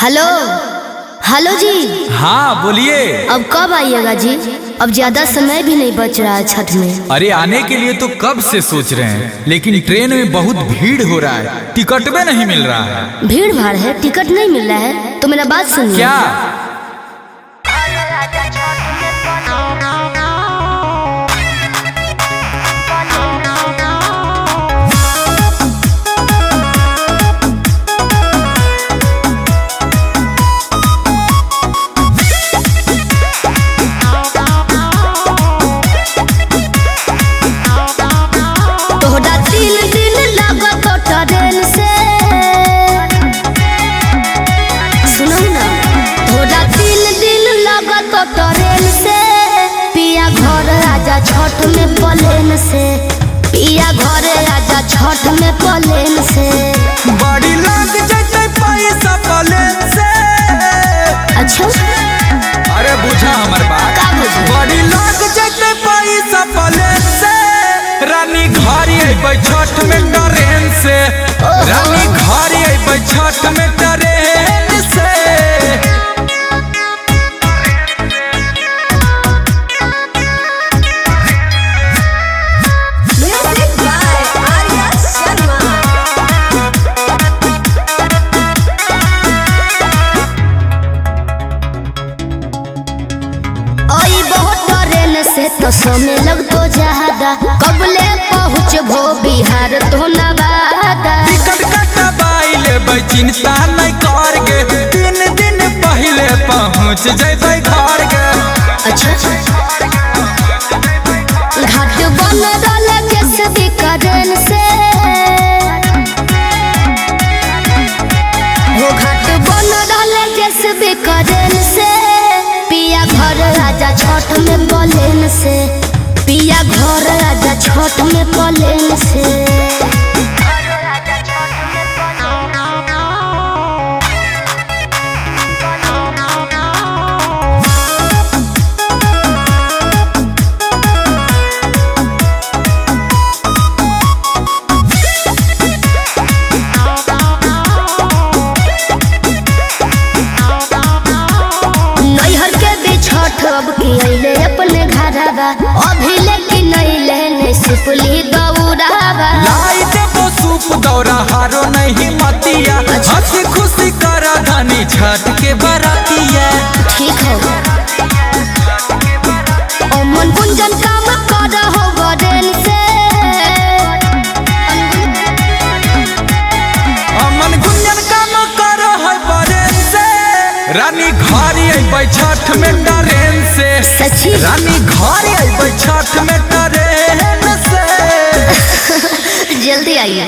Hello hello जी। हाँ बोलिए। अब कब आइएगा जी? अब ज्यादा समय भी नहीं बच रहा है छठ में। अरे आने के लिए तो कब से सोच रहे हैं, लेकिन ट्रेन में बहुत भीड़ हो रहा है, टिकट भी नहीं मिल रहा है। भीड़ भाड़ है, टिकट नहीं मिल रहा है तो मेरा बात सुनिए। क्या? तोहरा 3 दिन लागत ट्रेन से, सुनो ना। तोहरा 3 दिन लागत ट्रेन से, पिया घर आजा छठ में प्लेन से, पिया घर आजा छठ में प्लेन से। बड़ी लग जाते पैसा प्लेन से। अच्छा अरे बुझा हमार बात। का बुझा? बड़ी लग जाते पैसा प्लेन से। रानी घर अइबै छठ में ट्रेन से। रानी घर अइबै छठ में ट्रेन से। Music by Arya Sharma. ओई बहुत ट्रेन से तो समय लग तो ज्यादा, कबले पहुँचबो बिहार तो नवादा। टिकट कटवाई लेबै, चिंता नहीं करगे। 3 दिन पहले पहुँच जैबै घर के। अच्छा घाट बन रहा जैसे भी ट्रेन से, हो घाट बन रहा जैसे भी ट्रेन से। पिया घर आजा छठ में प्लेन से, पिया घर आजा छठ में प्लेन से। नैहर के भी छठ अब की अइले अपने घरवा, अभी लेकिन नहीं लेने सिपली दौड़ावा। लाई देबो सूप दौरा हारो नहीं मतिया। हंसी खुशी कर धनी छठ के बरातिया। ठीक है अमन गुंजन काम कर हो गडेन से, अमन गुंजन काम करो है बरेन से। रानी घर अइबै छठ में ट्रेन से। सच्ची रानी घर अइबै छठ में ट्रेन से। जल्दी आइए।